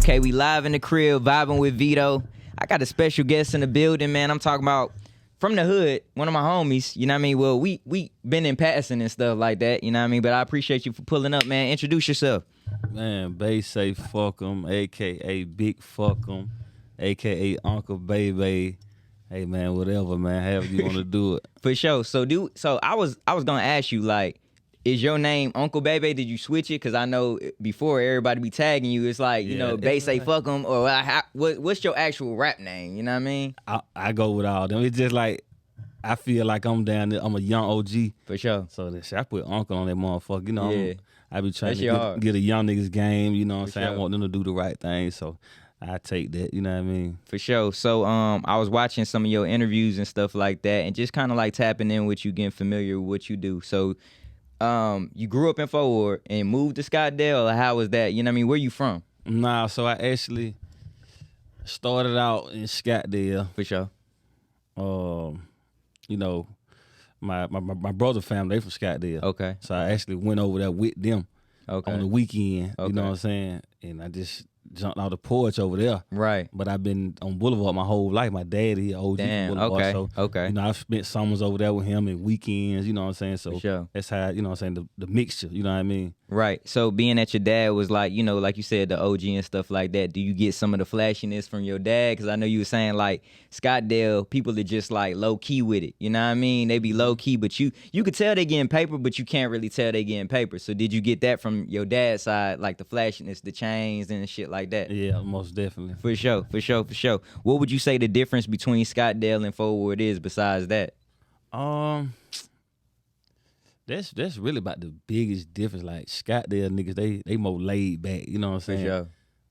Okay, we live in the crib, vibing with Veto. I got a special guest in the building, man. I'm talking about from the hood, one of my homies, you know what I mean? Well, we been in passing and stuff like that, you know what I mean? But I appreciate you for pulling up, man. Introduce yourself. Man, Bay say fuck 'em, a.k.a. Big fuck 'em, a.k.a. Uncle Baby. Hey, man, whatever, man, however you want to do it. For sure. So I was going to ask you, like, is your name Uncle Bebe? Did you switch it? Because I know before everybody be tagging you, it's like, you know, Bay say fuck 'em, or what's your actual rap name? You know what I mean? I go with all them. It's just like, I feel like I'm down there. I'm a young OG. For sure. So that shit, I put Uncle on that motherfucker. You know, Yeah. I be trying That to shit get a young niggas game. You know what I'm saying? sure. I want them to do the right thing. So I take that. You know what I mean? For sure. So I was watching some of your interviews and stuff like that, and just kind of like tapping in with you, getting familiar with what you do. So you grew up in Fort Worth and moved to Scottsdale, or how was that? You know what I mean? Where you from? Nah, so I actually started out in Scottsdale. For sure. You know, my brother family, they from Scottsdale. Okay. So I actually went over there with them Okay. on the weekend. Okay. You know what I'm saying? And I just jumped out the porch over there. Right. But I've been on Boulevard my whole life. My daddy, OG Damn. from Boulevard. Okay. So, Okay. you know, I spent summers over there with him and weekends, you know what I'm saying? So For sure. that's how, you know what I'm saying, the mixture, you know what I mean? Right. So being that your dad was like, you know, like you said, the OG and stuff like that, do you get some of the flashiness from your dad? Because I know you were saying like Scottsdale, people are just like low key with it. You know what I mean? They be low key, but you could tell they getting paper, but you can't really tell they getting paper. So did you get that from your dad's side, like the flashiness, the chains and shit like that? Yeah, most definitely. For sure. What would you say the difference between Scottsdale and Fort Worth is besides that? That's really about the biggest difference. Like Scottsdale niggas, they more laid back, you know what I'm For saying? sure.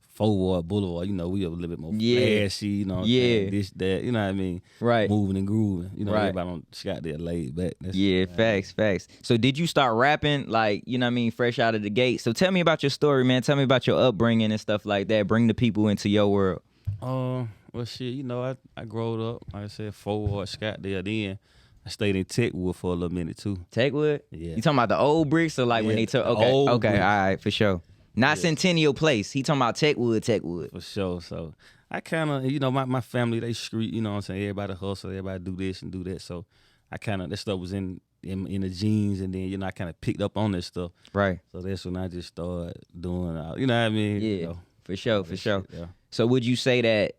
Fort Worth, Boulevard, you know, we a little bit more Yeah. flashy, you know what I'm Yeah. saying? This, that, you know what I mean? Right. Moving and grooving. You know, Right. everybody on Scottsdale laid back. That's, Yeah, facts. So did you start rapping, like, you know what I mean, fresh out of the gate? So tell me about your story, man. Tell me about your upbringing and stuff like that. Bring the people into your world. Well, shit, you know, I growed up, like I said, Fort Worth, Scottsdale. Then I stayed in Techwood for a little minute, too. Techwood? Yeah. You talking about the old bricks or like when Yeah, they took? the Okay, old okay, bricks. all right, for sure. Not Centennial Place. He talking about Techwood. For sure. So I kind of, you know, my family, they street, you know what I'm saying? Everybody hustle, everybody do this and do that. So I kind of, that stuff was in the genes, and then, you know, I kind of picked up on that stuff. Right. So that's when I just started doing, you know what I mean? Yeah, You know, for sure. that shit, yeah. So would you say that,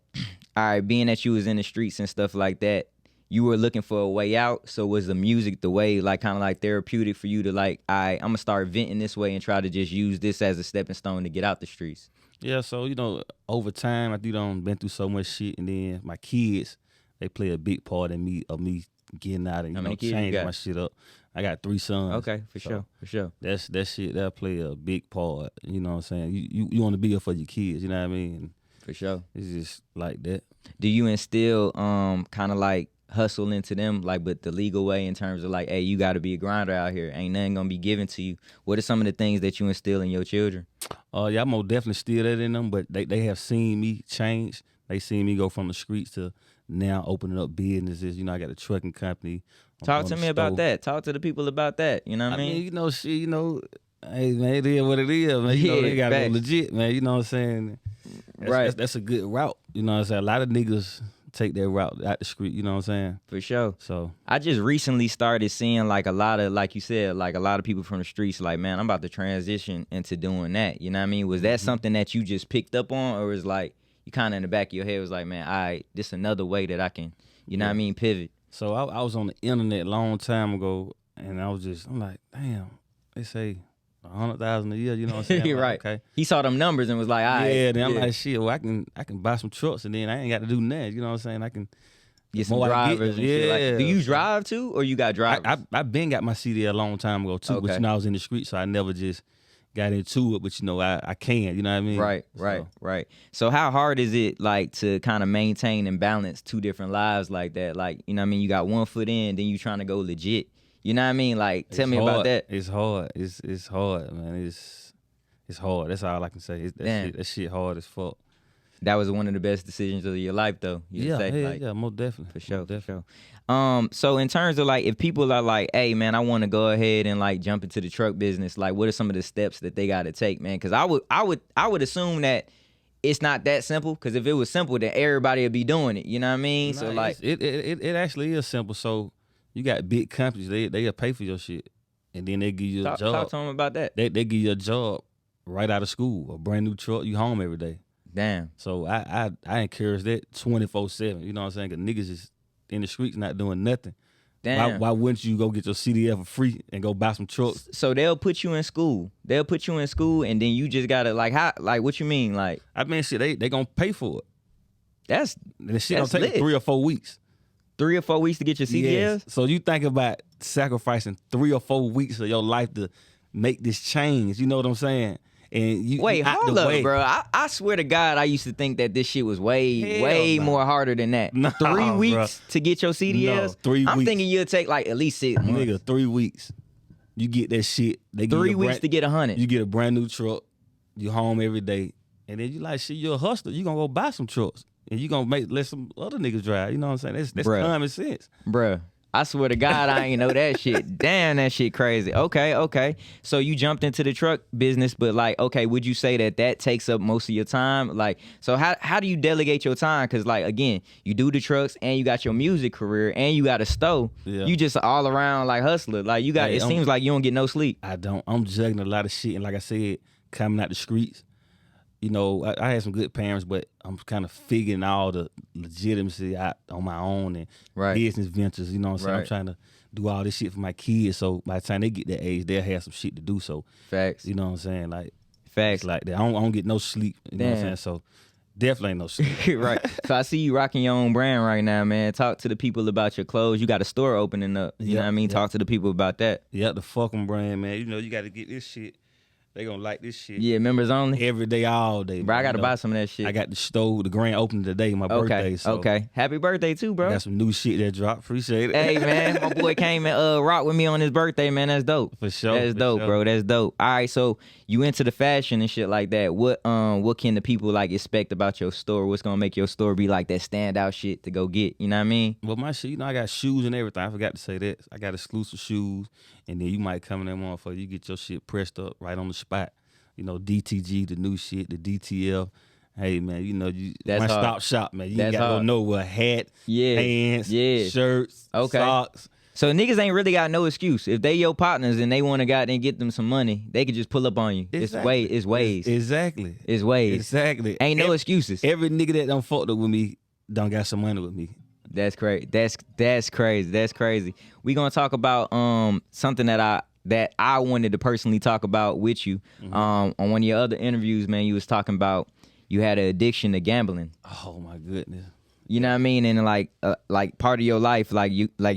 all right, being that you was in the streets and stuff like that, you were looking for a way out? So was the music the way, like, kind of like therapeutic for you to like, all right, I'm gonna start venting this way and try to just use this as a stepping stone to get out the streets? Yeah, so, you know, over time, I been through so much shit, and then my kids, they play a big part in me getting out and, How you many know, kids you changing got? my shit up. I got 3 sons. Okay, for sure. That shit, that'll play a big part, you know what I'm saying? You want to be here for your kids, you know what I mean? And For sure. it's just like that. Do you instill kind of like hustle into them, like, but the legal way, in terms of like, hey, you got to be a grinder out here, ain't nothing gonna be given to you? What are some of the things that you instill in your children? Yeah, I'm most definitely still that in them, but they have seen me change. They seen me go from the streets to now opening up businesses. You know, I got a trucking company. Talk to me about that. Talk to the people about that. You know what I mean? You know, shit, you know, hey, man, it is what it is, man. You know, they got to facts. go legit, man. You know what I'm saying? Right. That's a good route. You know what I'm saying? A lot of niggas take that route out the street, you know what I'm saying? For sure. So I just recently started seeing like a lot of, like you said, like a lot of people from the streets like, man, I'm about to transition into doing that. You know what I mean? Was that something that you just picked up on, or was like you kind of in the back of your head was like, man, this another way that I can, you know what I mean, pivot? So I was on the internet a long time ago, and I'm like, damn, they say 100,000 a year, you know what I'm saying? I'm like, Right. Okay. He saw them numbers and was like, all right. Yeah, then I'm like, shit, well, I can buy some trucks, and then I ain't got to do nothing, you know what I'm saying? I can get some more I get, drivers and shit. Like, yeah. do you drive too, or you got drivers? I've been got my CDL a long time ago too, but Okay. you know I was in the street, so I never just got into it. But you know I can, you know what I mean? Right. So how hard is it like to kind of maintain and balance 2 different lives like that? Like, you know what I mean? You got one foot in, then you trying to go legit. You know what I mean? Like, tell me about that. It's hard. It's hard, man. It's hard. That's all I can say. That shit hard as fuck. That was one of the best decisions of your life, though. Yeah, most definitely. For sure, Most definitely. for sure. So in terms of like, if people are like, hey man, I want to go ahead and like jump into the truck business, like what are some of the steps that they got to take, man? Because I would assume that it's not that simple? Because if it was simple, then everybody would be doing it. You know what I mean? Nah, So like, it actually is simple. So you got big companies, they'll pay for your shit, and then they give you a job. talk to them about that. They give you a job right out of school, a brand new truck, you home every day. Damn. So I encourage that 24/7. You know what I'm saying? Cause niggas is in the streets not doing nothing. Damn. Why wouldn't you go get your CDL for free and go buy some trucks? So they'll put you in school. They'll put you in school, and then you just gotta like how like what you mean like? I mean, shit, they gonna pay for it. That's And the shit That's don't take lit. 3 or 4 weeks. 3 or 4 weeks to get your CDLs. Yes. So you think about sacrificing 3 or 4 weeks of your life to make this change. You know what I'm saying? And you Wait, you out hold the up, way. bro. I swear to God, I used to think that this shit was way Hell nah. more harder than that. Nah, 3 weeks bruh. to get your CDLs. No, 3 I'm weeks. thinking you'll take like at least 6 months. Nigga, 3 weeks. You get that shit. They give 3 you a weeks brand- to get 100. You get a brand new truck. You home every day. And then you like, shit, you're a hustler. You gonna go buy some trucks. And you gonna let some other niggas drive. You know what I'm saying? That's Bruh. common sense. Bruh, I swear to God, I ain't know that shit. Damn, that shit crazy. Okay. So you jumped into the truck business, but like, okay, would you say that takes up most of your time? Like, so how do you delegate your time? Because like, again, you do the trucks and you got your music career and you got a stove. Yeah. You just all around like hustler. Like you got, Hey, it seems like you don't get no sleep. I'm juggling a lot of shit. And like I said, coming out the streets, you know, I had some good parents, but I'm kind of figuring all the legitimacy out on my own and Right. business ventures. You know what I'm saying? I'm Right. trying to do all this shit for my kids. So by the time they get that age, they'll have some shit to do. So, Facts. you know what I'm saying? Like, Facts. it's like that. I don't get no sleep. You know what I'm Damn. saying? So definitely ain't no sleep. Right. So I see you rocking your own brand right now, man. Talk to the people about your clothes. You got a store opening up. You know what I mean? Yep. Talk to the people about that. Yeah, the fucking brand, man. You know, you got to get this shit. They gonna like this shit. Yeah, members only. Every day, all day. Bro, I man. gotta You know, buy some of that shit. I got the grand opening today, my birthday. So Okay. Happy birthday too, bro. I got some new shit that dropped. Appreciate it. Hey man, my boy came and rock with me on his birthday, man. That's dope. For sure. That's for dope, sure. bro. That's dope. All right, so you into the fashion and shit like that. What can the people like expect about your store? What's gonna make your store be like that standout shit to go get? You know what I mean? Well, my shit, you know, I got shoes and everything. I forgot to say that. I got exclusive shoes, and then you might come in there, motherfucker. You get your shit pressed up right on the spot. You know, DTG, the new shit, the DTL. Hey, man, you know, That's one hard. stop shop, man. You That's got to hard. know what hat, Yeah. pants, Yeah. shirts, Okay. socks. So niggas ain't really got no excuse. If they your partners and they want to go out and get them some money, they could just pull up on you. Exactly. It's ways. Exactly. It's ways. Exactly. Ain't no excuses. Every nigga that done fucked up with me done got some money with me. That's crazy. That's crazy. That's crazy. We gonna talk about something that I wanted to personally talk about with you. On one of your other interviews, man, you was talking about you had an addiction to gambling. Oh my goodness. You know what I mean? And like part of your life, like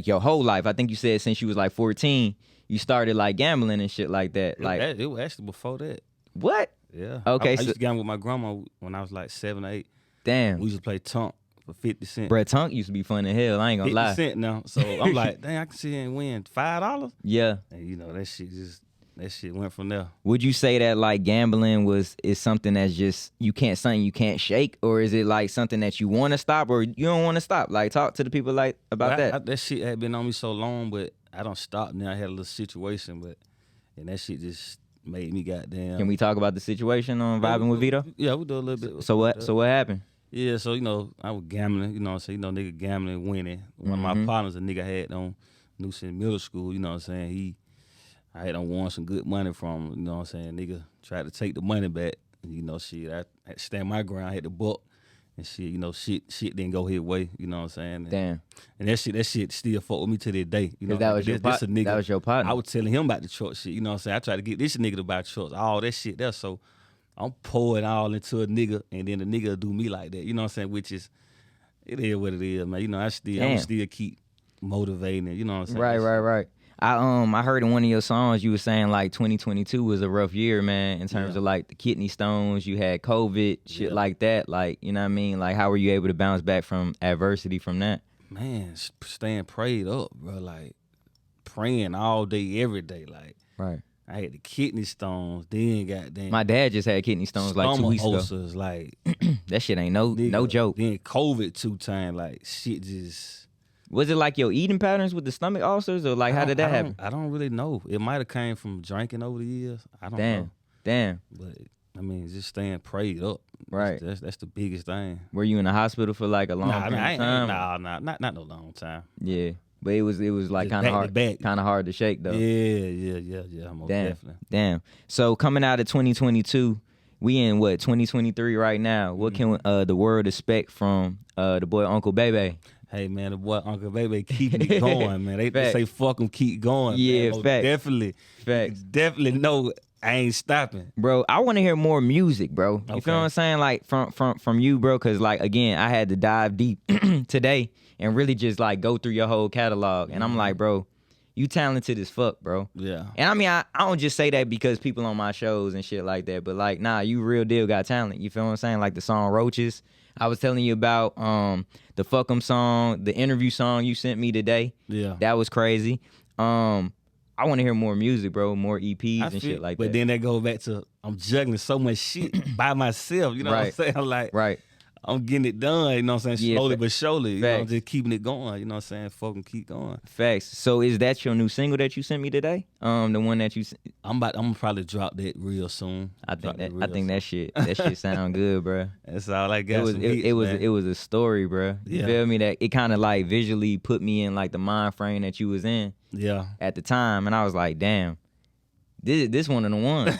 your whole life. I think you said since you was like 14, you started like gambling and shit like that. Like It was actually before that. what? Yeah. Okay, I so- used to gamble with my grandma when I was like 7 or 8. Damn. We used to play Tunk for 50 cents. Brett Tunk used to be fun as hell. I ain't gonna 50 lie. cent now. So I'm like, dang, I can sit here and win $5. Yeah. And you know, that shit went from there. Would you say that like gambling is something that's just you can't shake, or is it like something that you want to stop or you don't want to stop? Like talk to the people like about that. That shit had been on me so long, but I don't stop now. I had a little situation, and that shit just made me goddamn. Can we talk about the situation on Vibing with Veto? Yeah, we do a little bit. So what happened? Yeah, so you know, I was gambling. You know what I'm saying? You know, nigga gambling, winning. One of my partners, a nigga had on knew since middle school. You know what I'm saying? I had on won some good money from him. You know what I'm saying? Nigga tried to take the money back. And, you know, shit, I had to stand my ground. I had to buck. And shit, you know, shit didn't go his way. You know what I'm saying? And, Damn. And that shit still fuck with me to this day. You know, That was this a nigga. that was your partner. I was telling him about the truck shit. You know what I'm saying? I tried to get this nigga to buy trucks, all that shit there. So I'm pouring all into a nigga, and then the nigga do me like that. You know what I'm saying? Which is, it is what it is, man. You know, I'm still keep motivating it. You know what I'm saying? Right. I heard in one of your songs you were saying like 2022 was a rough year, man, in terms of like the kidney stones, you had COVID, shit like that. Like, you know what I mean? Like, how were you able to bounce back from adversity from that? Man, staying prayed up, bro. Like, praying all day, every day. Like, Right. I had the kidney stones, then goddamn. My dad just had kidney stones like 2 weeks ago. ulcers, like, That shit ain't no nigga, joke. Then COVID 2 times, like, shit just. Was it like your eating patterns with the stomach ulcers, or like how did that happen? I don't really know. It might have came from drinking over the years. I don't know. Damn. But I mean, just staying prayed up. Right. That's the biggest thing. Were you in the hospital for like a long period of time? Not no long time. Yeah, but it was like Just kind of back to back. hard to shake though. Yeah. Most definitely. Damn. So coming out of 2022, we in what 2023 right now. What can the world expect from the boy Uncle Bebe? Hey man, the boy Uncle Bebe keeping it going, man. They say fuck him, keep going. Yeah, man. Most facts. definitely. Facts. Definitely know I ain't stopping. Bro, I want to hear more music, bro. You Okay. feel what I'm saying? Like from you, bro, cause like again, I had to dive deep today and really just like go through your whole catalog. And I'm like, bro, you talented as fuck, bro. Yeah. And I mean, I don't just say that because people on my shows and shit like that, but like, nah, you real deal got talent. You feel what I'm saying? Like the song Roaches. I was telling you about the Fuck 'em song, the interview song you sent me today. Yeah. That was crazy. I want to hear more music, bro, more EPs and shit like that. But then that goes back to I'm juggling so much shit by myself. You know what I'm saying? I'm like, right. I'm getting it done, you know what I'm saying? Yeah, Slowly but surely. You know, facts. just keeping it going, you know what I'm saying? Fucking keep going. Facts. So is that your new single that you sent me today? The one that you I'm gonna probably drop that real soon. I think that shit sound good, bro. That's all I got. It was a story, bro. You feel me? That it kind of like visually put me in like the mind frame that you was in. Yeah. At the time, and I was like, damn, this one of the ones.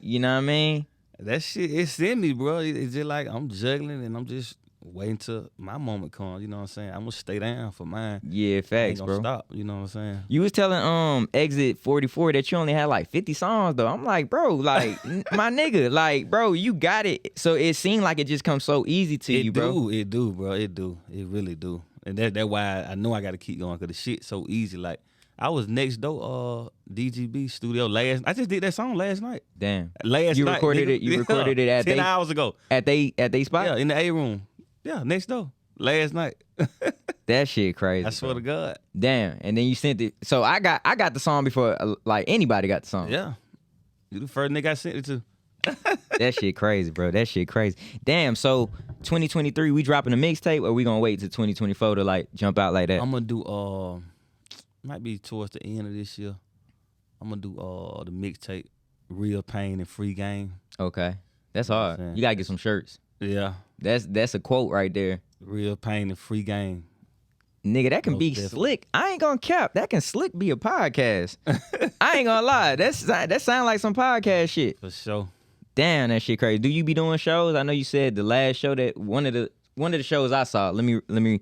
You know what I mean? That shit, it's in me, bro. It's just like I'm juggling and I'm just waiting till my moment comes. You know what I'm saying? I'm gonna stay down for mine. Yeah, facts, I ain't bro. gonna stop. You know what I'm saying? You was telling Exit 44 that you only had like 50 songs though. I'm like, bro, like my nigga, like, bro, you got it. So it seemed like it just comes so easy to you, bro. It do, bro. It really do. And that's why I know I gotta keep going, cause the shit's so easy. Like I was next door, DGB studio I just did that song last night. Damn. Last you night. Recorded nigga. it. You recorded it at 10 hours ago. At they spot? Yeah, in the A room. Yeah, next door. Last night. That shit crazy. I swear to God. Damn. And then you sent it. So I got the song before like anybody got the song. Yeah. You the first nigga I sent it to. That shit crazy, bro. That shit crazy. Damn. So 2023, we dropping a mixtape, or we gonna wait till 2024 to like jump out like that? I'm gonna do might be towards the end of this year. I'm gonna do the mixtape, Real Pain and Free Game. Okay. That's hard. You gotta get some shirts. Yeah. That's a quote right there. Real Pain and Free Game. Nigga, that can be slick. I ain't gonna cap. That can slick be a podcast. I ain't gonna lie. That sound like some podcast shit. For sure. Damn, that shit crazy. Do you be doing shows? I know you said the last show that one of the shows I saw. Let me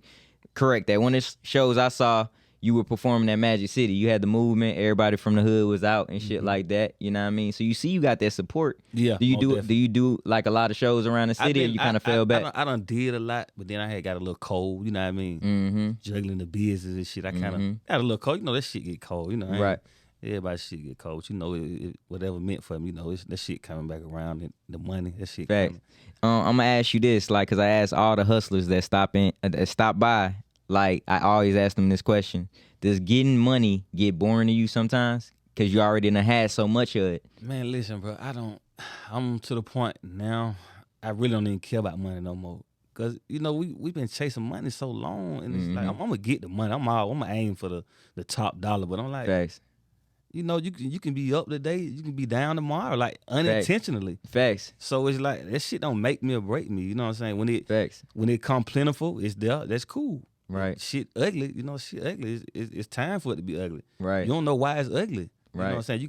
correct that. One of the shows I saw, you were performing at Magic City. You had the movement. Everybody from the hood was out and shit like that. You know what I mean? So you got that support. Yeah. Do you do like a lot of shows around the city, or you kind of fell back? I done did a lot, but then I had got a little cold. You know what I mean? Mm-hmm. Juggling the business and shit. I kind of got a little cold. You know that shit get cold. You know. Right. Everybody's shit get cold. You know, whatever meant for me, you know, that shit coming back around. And the money, that shit Facts. coming. I'm gonna ask you this, like, cause I asked all the hustlers that stop by. Like, I always ask them this question: does getting money get boring to you sometimes? Cause you already done had so much of it. Man, listen, bro. I'm to the point now. I really don't even care about money no more. Cause you know we been chasing money so long, and it's like I'm gonna get the money. I'm gonna aim for the top dollar, but I'm like. Facts. You know, you can be up today, you can be down tomorrow, like unintentionally. Facts. So it's like that shit don't make me or break me. You know what I'm saying? Facts. When it come plentiful, it's there. That's cool. Right. Shit ugly, you know. Shit ugly. It's time for it to be ugly. Right. You don't know why it's ugly. You know what I'm saying? You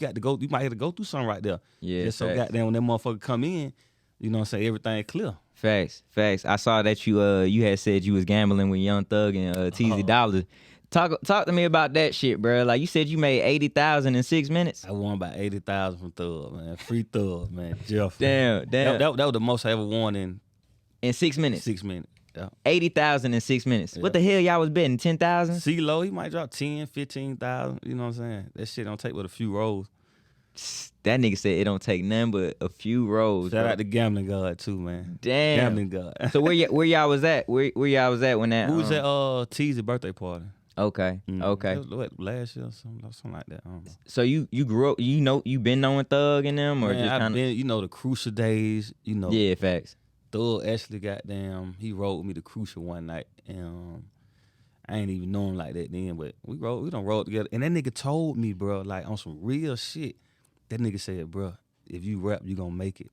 might have to go through something right there. Yeah. Just so goddamn when that motherfucker come in, you know what I'm saying? Everything clear. Facts. I saw that you had said you was gambling with Young Thug and TZ Dollar. Talk to me about that shit, bro. Like you said, you made 80,000 in 6 minutes. I won about 80,000 from Thug, man. Free Thug, man. Jeff. Damn. That was the most I ever won in 6 minutes. 6 minutes. Yeah. 80,000 in 6 minutes. Yeah. What the hell y'all was betting? 10,000? CeeLo, he might drop 10, 15,000. You know what I'm saying? That shit don't take but a few rolls. That nigga said it don't take nothing but a few rolls. Shout out to Gambling God too, man. Damn. Gambling God. So where y'all was at? Where y'all was at when that? Who was at T's birthday party? Okay. Okay. What, last year or something like that. I don't know. So you grew up, you been knowing Thug and them, or Man, just kind of? You know, the Crucial days. You know. Yeah, facts. Thug actually he rode with me to Crucial one night, and I ain't even know him like that then, but we done rode together. And that nigga told me, bro, like on some real shit. That nigga said, bro, if you rap, you gonna make it.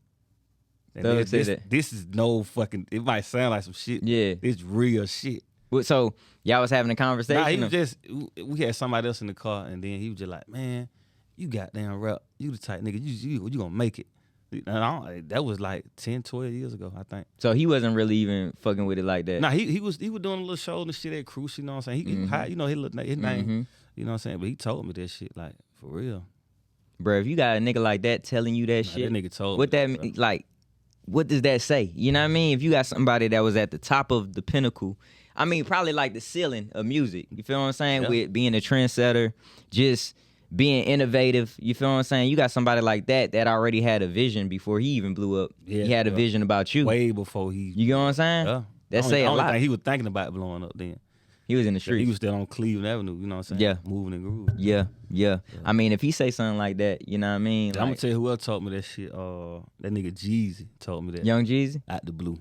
And Thug said that. this is no fucking. It might sound like some shit. Yeah. It's real shit. So y'all was having a conversation? Nah, he was just. We had somebody else in the car, and then he was just like, "Man, you goddamn rap. You the type nigga. You gonna make it." And that was like 10, 12 years ago, I think. So he wasn't really even fucking with it like that. Nah, he was doing a little show and shit at Cruise, you know what I'm saying? He high, you know, his name, you know what I'm saying? But he told me that shit, like, for real. Bro, if you got a nigga like that telling you that shit, that nigga told what me that mean, like, what does that say? You know what I mean? If you got somebody that was at the top of the pinnacle, I mean, probably like the ceiling of music. You feel what I'm saying? Yeah. With being a trendsetter, just being innovative. You feel what I'm saying? You got somebody like that already had a vision before he even blew up. Yeah, he had a vision about you. Way before he. You know what I'm saying? Yeah. That say a lot. Think he was thinking about blowing up then. He was in the streets. He was still on Cleveland Avenue, you know what I'm saying? Yeah. Moving and grooving. Yeah. I mean, if he say something like that, you know what I mean? I'm gonna tell you who else told me that shit. That nigga Jeezy told me that. Young Jeezy? Out the blue.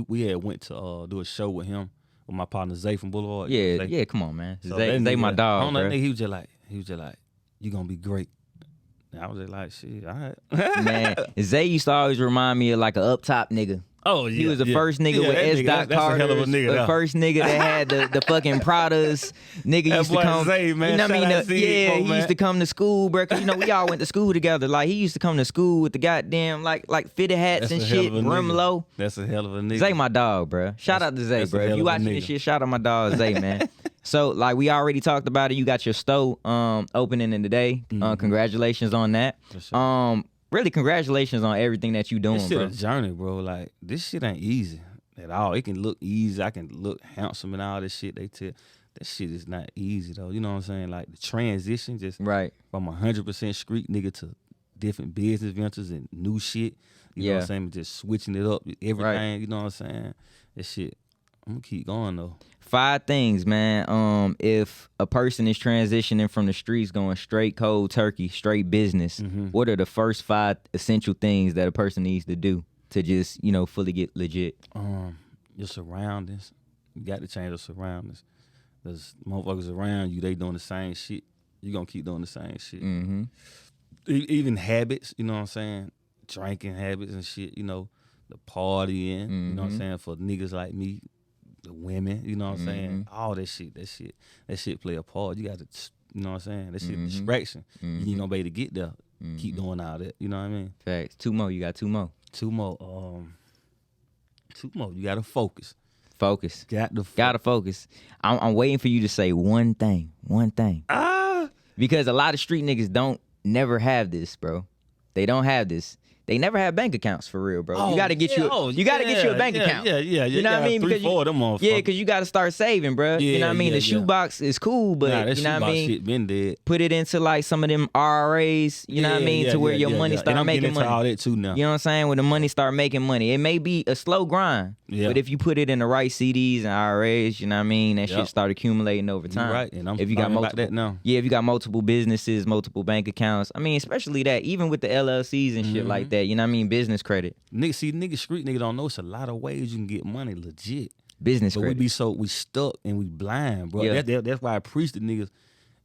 We had went to do a show with him with my partner Zay from Boulevard. Yeah, Zay. yeah, come on, man. So Zay my dog, I don't know, bro. he was just like, you gonna be great. And I was just like, shit, all right. Man, Zay used to always remind me of like a up top nigga. Oh yeah, He was the first nigga with that S. nigga, Dot that's a hell of a Carter's, nigga. the though. first nigga that had the fucking Pradas. Nigga That used to boy come. Zay, man. You know what I Shout mean? out to you, Yeah, he man. used to come to school, bro. 'Cause, you know, we all went to school together. Like he used to come to school with the goddamn like fitted hats That's and a hell shit, of a rim nigga. low. That's a hell of a nigga. Zay my dog, bro. Shout out to Zay, that's a bro. If hell you of a watching this nigga. shit, shout out my dog Zay, man. So like we already talked about it. You got your store opening in today. Congratulations on that. For sure. Really, congratulations on everything that you doing, This shit bro. a journey, bro. Like this shit ain't easy at all. It can look easy. I can look handsome and all this shit. They tell that shit is not easy though. You know what I'm saying? Like the transition, just Right. from 100% street nigga to different business ventures and new shit. You know what I'm saying? Just switching it up, everything. Right. You know what I'm saying? That shit. I'm gonna keep going though. 5 things, man. If a person is transitioning from the streets going straight cold turkey, straight business, what are the first 5 essential things that a person needs to do to just, you know, fully get legit? Your surroundings. You got to change your surroundings. There's motherfuckers around you, they doing the same shit. You gonna keep doing the same shit. Even habits, you know what I'm saying? Drinking habits and shit, you know, the partying, you know what I'm saying? For niggas like me, the women, you know what I'm saying? All that shit play a part. You got to, you know what I'm saying? That shit distraction. You ain't gonna be able to get there. Keep doing all that, you know what I mean? Facts. 2 more. You got 2 more. 2 more. 2 more. You gotta focus. Focus. Gotta focus. I'm waiting for you to say one thing. Because a lot of street niggas don't never have this, bro. They don't have this. They never have bank accounts for real, bro. You gotta get you a bank account. Yeah. You know what I mean? 3, Because 4 of them motherfuckers. Yeah, because you gotta start saving, bro. You know what I mean? The shoebox is cool, but that you know what I shoebox mean? shit been dead. Put it into like some of them RRAs, you know what I mean? To where your money And start I'm making getting into money. all that too now. You know what I'm saying? When the money start making money. It may be a slow grind, but if you put it in the right CDs and IRAs, you know what I mean? That shit start accumulating over time. You right, and I'm if you got learning multiple, about that now. Yeah, if you got multiple businesses, multiple bank accounts. I mean, especially that, even with the LLCs and shit like that, you know what I mean? Business credit. Nigga, street nigga don't know it's a lot of ways you can get money legit. Business But credit. we stuck and we blind, bro. Yeah. That's why I preach to niggas,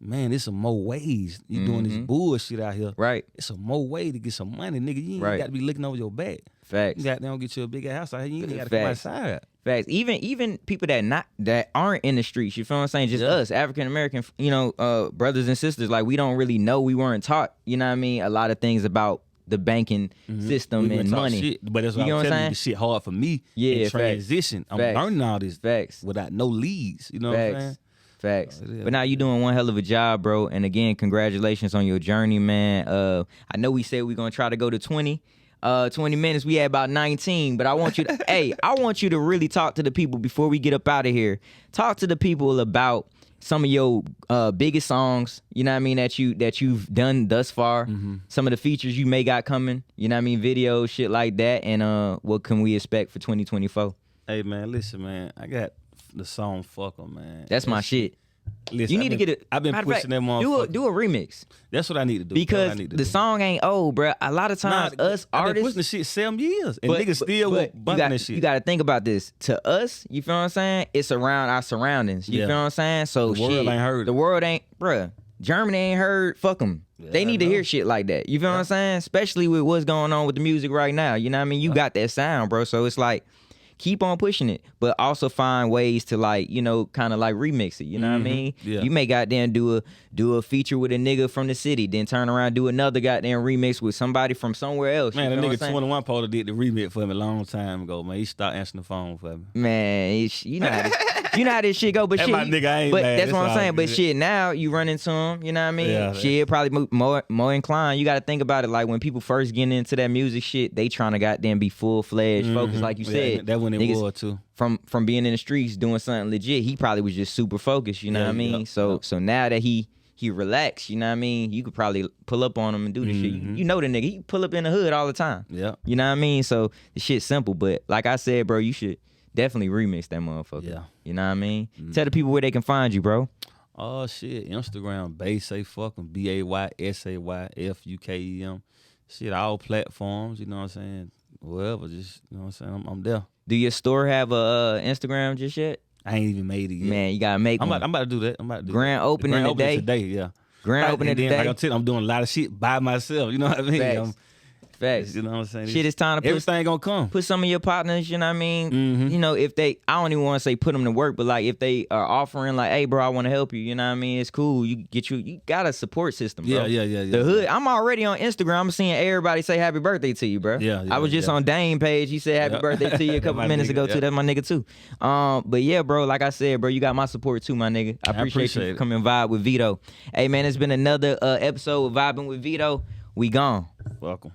man, there's some more ways. You doing this bullshit out here. Right. It's some more way to get some money, nigga. You ain't Right. got to be looking over your back. Facts. You got to get you a big house out here. You ain't got to come Facts. outside. Facts. Even people that aren't in the streets, you feel what I'm saying? Just us, African American, you know, brothers and sisters, like we don't really know. We weren't taught, you know what I mean, a lot of things about the banking system We and talk money. shit, but that's what You know I'm what I'm telling you. saying? The shit hard for me. Yeah, in facts. transition. I'm Facts. learning all this Facts. without no leads. You know what I'm saying? Facts. Oh, yeah. But now you doing one hell of a job, bro. And again, congratulations on your journey, man. I know we said we're gonna try to go to 20 minutes. We had about 19, but I want you to I want you to really talk to the people before we get up out of here. Talk to the people about some of your biggest songs, you know what I mean, that you've done thus far. Some of the features you may got coming, you know what I mean, videos, shit like that, and what can we expect for 2024? Hey man, listen, man. I got the song "Fuck 'Em," man. That's my shit. Listen, You need to get it. I've been matter of pushing fact, that motherfucker. Do a remix. That's what I need to do. Because That's what I need to the do. song ain't old, bruh. A lot of times us I've been pushing the artists, shit 7 years, and niggas still bumping that shit. you got to think about this. To us, you feel what I'm saying? It's around our surroundings. You Yeah. feel what I'm saying? So The world shit, ain't heard it. The world ain't, bruh. Germany ain't heard, fuck them. Yeah, They need to hear shit like that. You feel what I'm saying? Especially with what's going on with the music right now. You know what I mean? You got that sound, bro. So it's like, keep on pushing it, but also find ways to like, you know, kind of like remix it. You know what I mean? Yeah. You may goddamn do a feature with a nigga from the city, then turn around do another goddamn remix with somebody from somewhere else. Man, you the know nigga 21 Polar did the remix for me a long time ago, man. He stopped answering the phone for me. Man, you know how you know how this shit go, but That shit. my nigga, I ain't but mad. that's what It's I'm saying. all But good. shit, now you run into him. You know what I mean? Yeah, Shit, probably more inclined. You got to think about it. Like when people first getting into that music shit, they trying to goddamn be full fledged focused, like you said. That when it Niggas was too. From being in the streets doing something legit, he probably was just super focused. You know what I mean? So now that he relaxed, you know what I mean? You could probably pull up on him and do the shit. You know the nigga, he pull up in the hood all the time. Yeah. You know what I mean? So the shit's simple, but like I said, bro, you should definitely remix that motherfucker. Yeah. You know what I mean? Tell the people where they can find you, bro. Oh shit, Instagram, Baysayfukem, BAYSAYFUKEM. Shit, all platforms, you know what I'm saying? Wherever, just, you know what I'm saying? I'm there. Do your store have a Instagram just yet? I ain't even made it yet. Man, you gotta make I'm one. about to do that. I'm about to do Grand that. opening The grand today? today, yeah. Grand opening and then, today? Like I'm telling you, I'm doing a lot of shit by myself. You know what I mean? Facts. Facts. You know what I'm saying? Shit, it's time to put everything gonna come. Put some of your partners, you know what I mean? You know, if they, I don't even want to say put them to work, but like if they are offering like, hey, bro, I want to help you, you know what I mean? It's cool. You got a support system, bro. Yeah. The hood, I'm already on Instagram. I'm seeing everybody say happy birthday to you, bro. Yeah, I was just on Dane page. He said happy birthday to you a couple minutes ago, too. That's my nigga, too. But yeah, bro, like I said, bro, you got my support, too, my nigga. I appreciate you for coming vibe with Veto. Hey, man, it's been another episode of Vibing with Veto. We gone. Welcome.